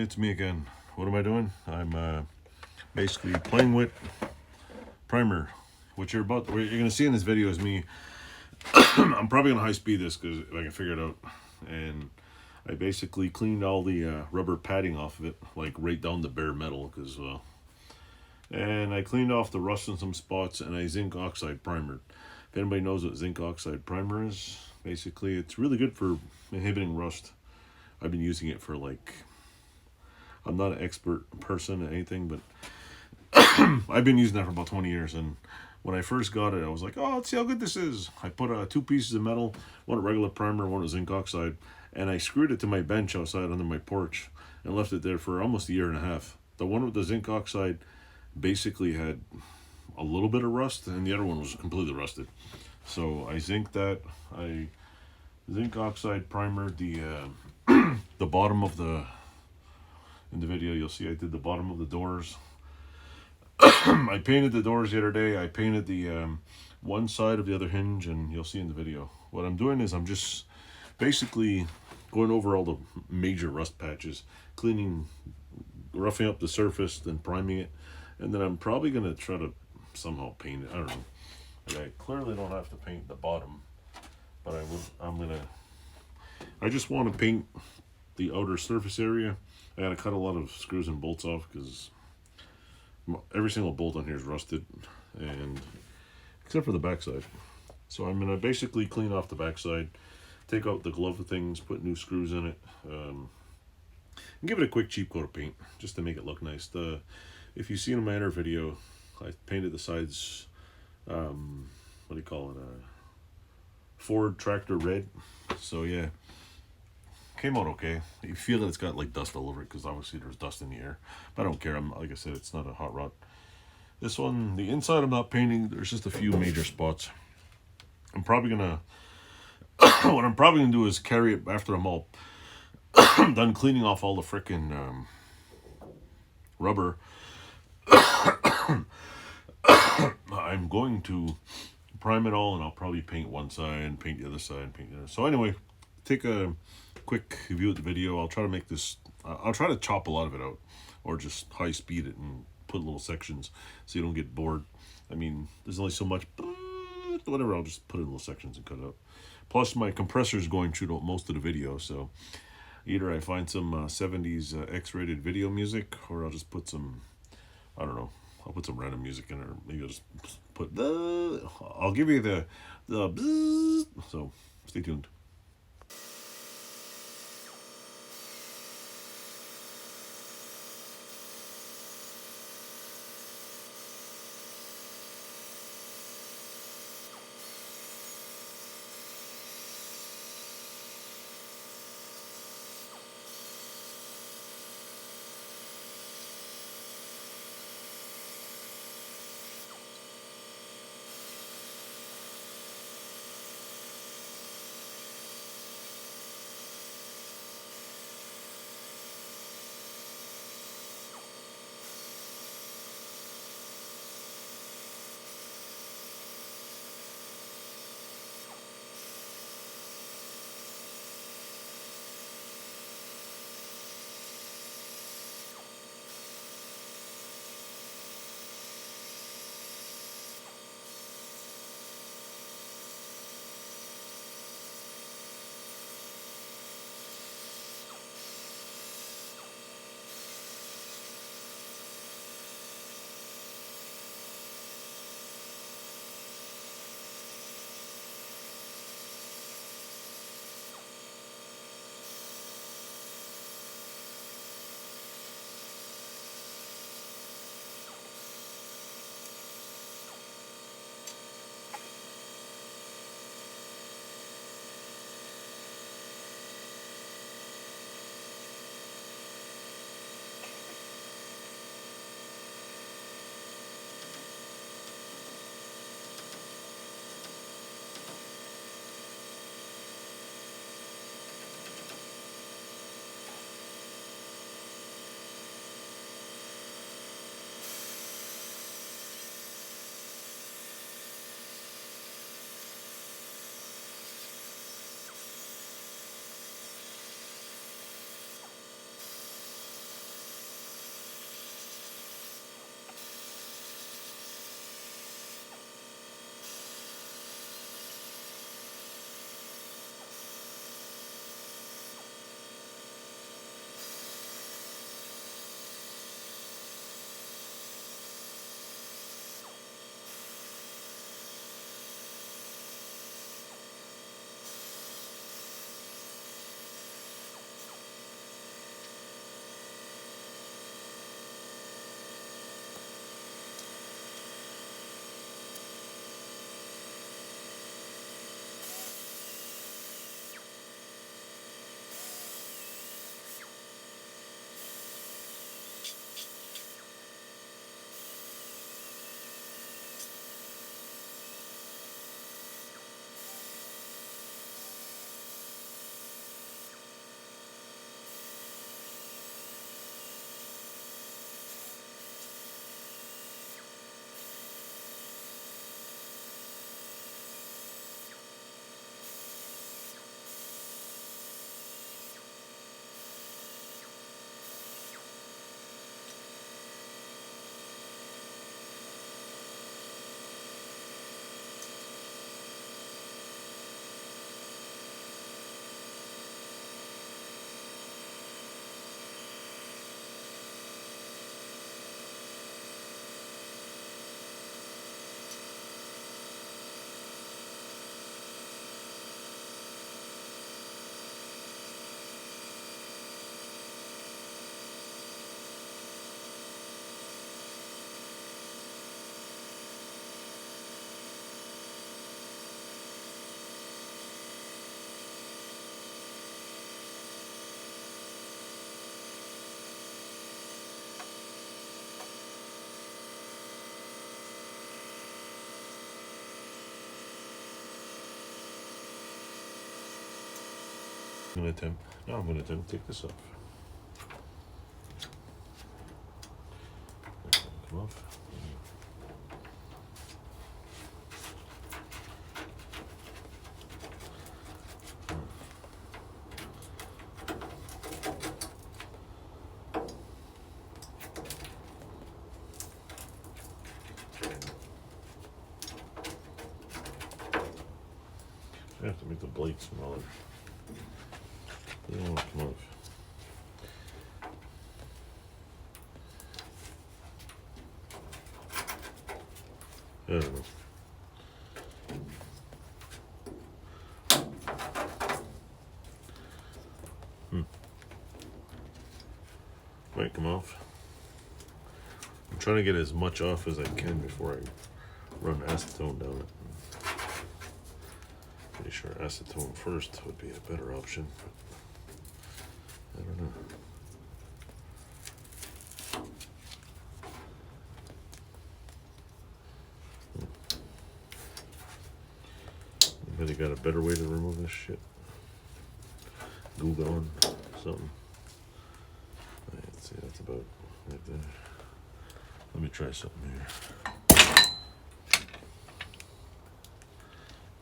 it's me again. What am I doing? I'm basically playing with primer. What you're gonna see in this video is me. I'm probably gonna high speed this because if I can figure it out. And I basically cleaned all the rubber padding off of it, like right down the bare metal, and I cleaned off the rust in some spots, and I zinc oxide primered. If anybody knows what zinc oxide primer is, basically it's really good for inhibiting rust. I've been using it for I'm not an expert person at anything, but I've been using that for about 20 years. And when I first got it, I was like, oh, let's see how good this is. I put two pieces of metal, one a regular primer, one a zinc oxide, and I screwed it to my bench outside under my porch and left it there for almost a year and a half. The one with the zinc oxide basically had a little bit of rust, and the other one was completely rusted. So I zinc oxide primered the the bottom of in the video you'll see I did the bottom of the doors. I painted the doors the other day. I painted the one side of the other hinge, and you'll see in the video. What I'm doing is I'm just basically going over all the major rust patches, roughing up the surface, then priming it, and then I'm probably going to try to somehow paint it. I don't know. I clearly don't have to paint the bottom, but I just want to paint the outer surface area. I got to cut a lot of screws and bolts off because every single bolt on here is rusted, and except for the backside. So I'm gonna basically clean off the backside, take out the glove things, put new screws in it, and give it a quick cheap coat of paint just to make it look nice. If you see in my other video, I painted the sides. What do you call it? Ford tractor red. So yeah. Came out okay. You feel that it's got like dust all over it because obviously there's dust in the air. But I don't care. Like I said, it's not a hot rod. This one, the inside I'm not painting. There's just a few major spots. I'm probably gonna what I'm probably gonna do is carry it after I'm all done cleaning off all the frickin' rubber. I'm going to prime it all, and I'll probably paint one side, paint the other side, paint the other. So anyway, take a quick view of the video. I'll try to make this, I'll try to chop a lot of it out, or just high speed it and put little sections so you don't get bored. I mean, there's only so much, whatever, I'll just put it in little sections and cut it out. Plus my compressor is going through most of the video, so either I find some 70s X-rated video music, or I'll just put some, I don't know, I'll put some random music in, or maybe I'll just put I'll give you the so stay tuned. I'm gonna attempt to take this off. Come off. I have to make the blade smaller. They don't want to come off. I don't know. Might come off. I'm trying to get as much off as I can before I run acetone down it. Pretty sure acetone first would be a better option, but I don't know. Anybody got a better way to remove this shit? Glue gun, something. Let's see, that's about right there. Let me try something here.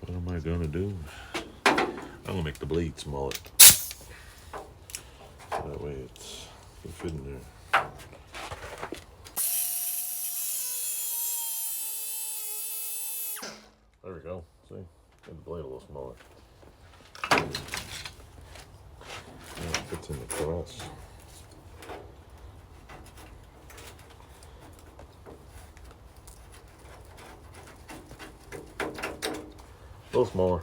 What am I gonna do? I'm gonna make the blade smaller. That way it's can fit in there. There we go. See? Made the blade a little smaller. Now it fits in the cross. A little smaller.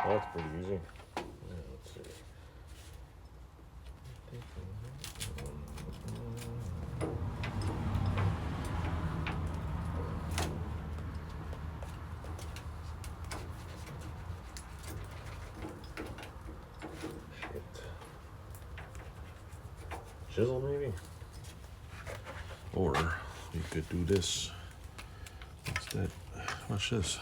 That's pretty easy. Yeah, let's see. Shit. Chisel maybe? Or we could do this. What's that? Watch this.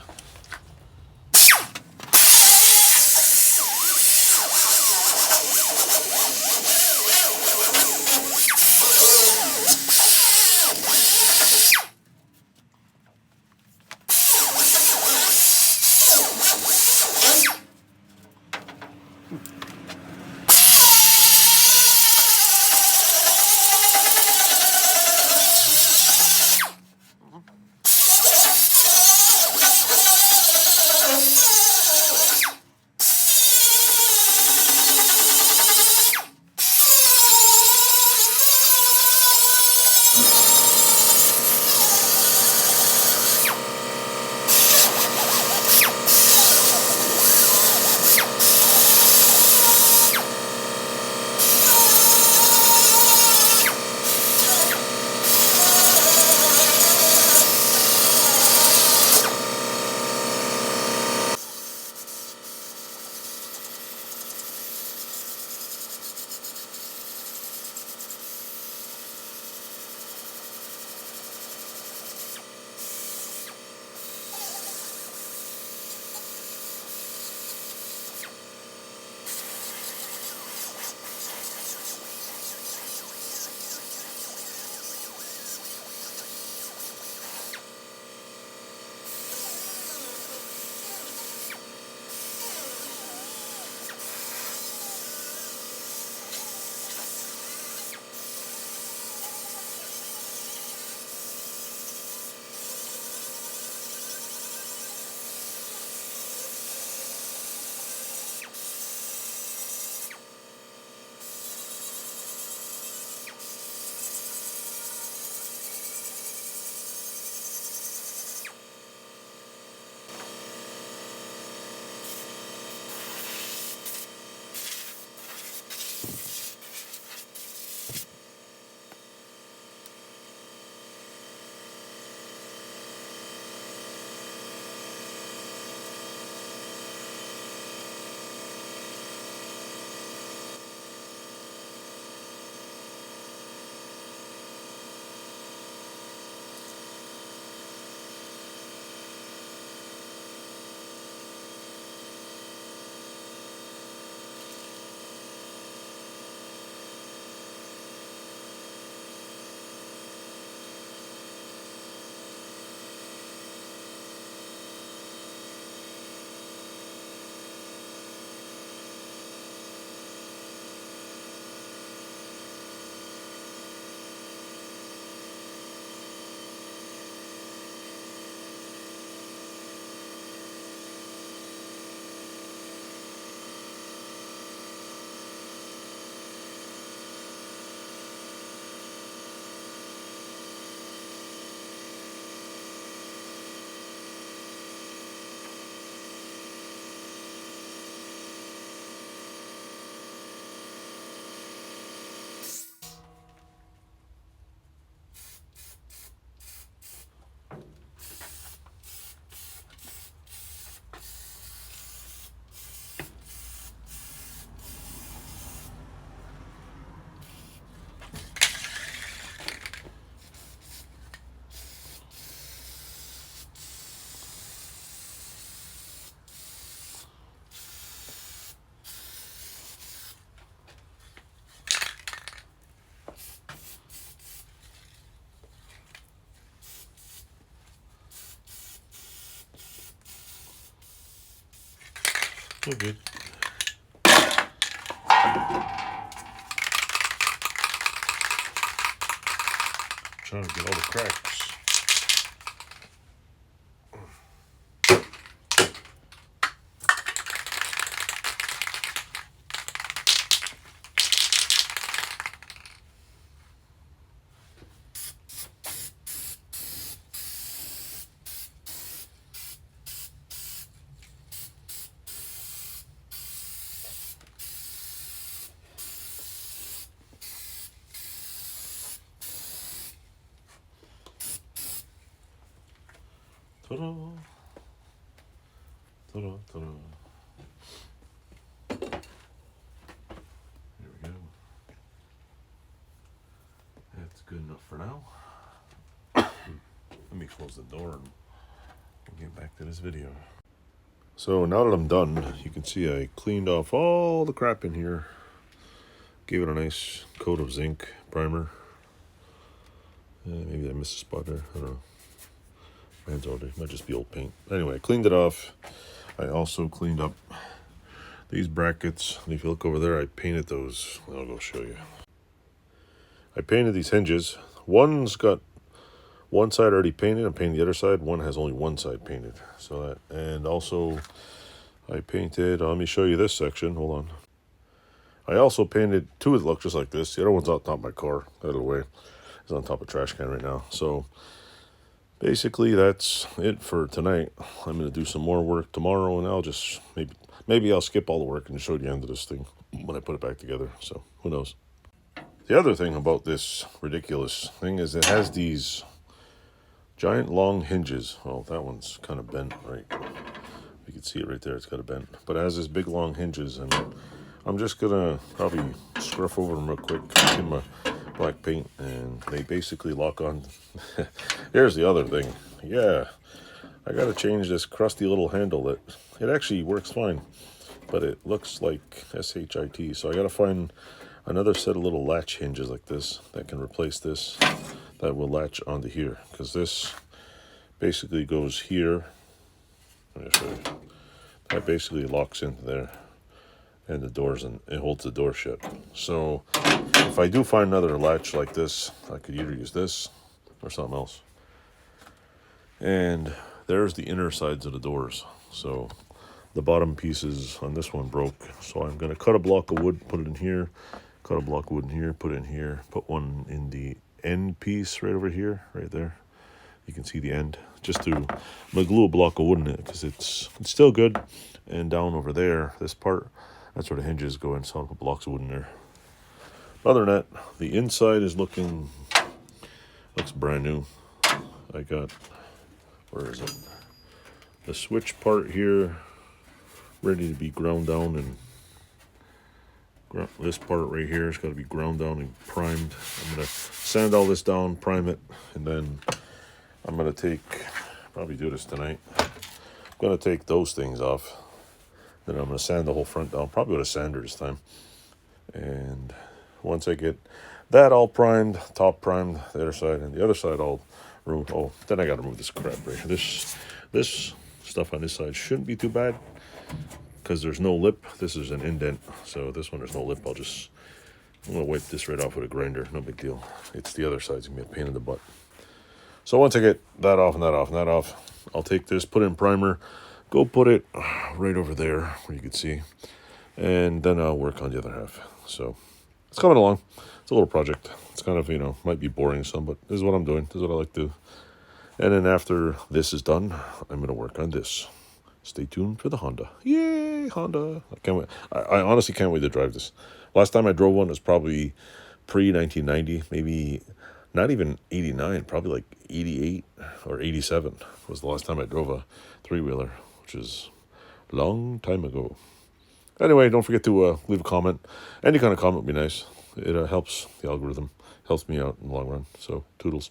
So good. Trying to get all the cracks. Ta-da! Ta-da, ta-da. There we go. That's good enough for now. Let me close the door and we'll get back to this video. So now that I'm done, you can see I cleaned off all the crap in here. Gave it a nice coat of zinc primer. Maybe I missed a spot there. I don't know. Hands already. Might just be old paint. Anyway, I cleaned it off. I also cleaned up these brackets. And if you look over there, I painted those. I'll go show you. I painted these hinges. One's got one side already painted. I'm painting the other side. One has only one side painted. So that, and also I painted, let me show you this section. Hold on. I also painted two that look just like this. The other one's on top of my car. Out of the way. It's on top of a trash can right now. So basically that's it for tonight. I'm going to do some more work tomorrow, and I'll just maybe I'll skip all the work and show the end of this thing when I put it back together. So who knows. The other thing about this ridiculous thing is it has these giant long hinges. Well, that one's kind of bent, right? You can see it right there. It's got a bent, but it has this big long hinges, and I'm just gonna probably scruff over them real quick in my black paint, and they basically lock on. Here's the other thing. Yeah, I gotta change this crusty little handle. That it actually works fine, but it looks like SHIT. So I gotta find another set of little latch hinges like this that can replace this, that will latch onto here, because this basically goes here. Let me show you. That basically locks into there, and the doors, and it holds the door shut. So if I do find another latch like this, I could either use this or something else. And there's the inner sides of the doors. So the bottom pieces on this one broke, so I'm going to cut a block of wood, put it in here, cut a block of wood in here, put it in here, put one in the end piece right over here, right there. You can see the end. Just to I'm gonna glue a block of wood in it because it's still good. And down over there, this part, that's where the hinges go in. So I'll put blocks of wood in there. Other than that, the inside is looks brand new. I got, where is it? The switch part here, ready to be ground down, and this part right here has got to be ground down and primed. I'm gonna sand all this down, prime it, and then I'm gonna probably do this tonight. I'm gonna take those things off. Then I'm gonna sand the whole front down, probably with a sander this time. And once I get that all primed, top primed, the other side, and the other side all remove. Oh, then I gotta remove this crap right here. This stuff on this side shouldn't be too bad because there's no lip. This is an indent, so this one there's no lip. I'm gonna wipe this right off with a grinder. No big deal. It's the other side's gonna be a pain in the butt. So once I get that off and that off and that off, I'll take this, put it in primer, go put it right over there where you can see, and then I'll work on the other half. So it's coming along. It's a little project. It's kind of, might be boring to some, but this is what I'm doing. This is what I like to do. And then after this is done, I'm going to work on this. Stay tuned for the Honda. Yay, Honda. I can't wait. I honestly can't wait to drive this. Last time I drove one was probably pre-1990, maybe not even 89, probably like 88 or 87 was the last time I drove a three-wheeler, which is a long time ago. Anyway, don't forget to leave a comment. Any kind of comment would be nice. It helps the algorithm, helps me out in the long run. So, toodles.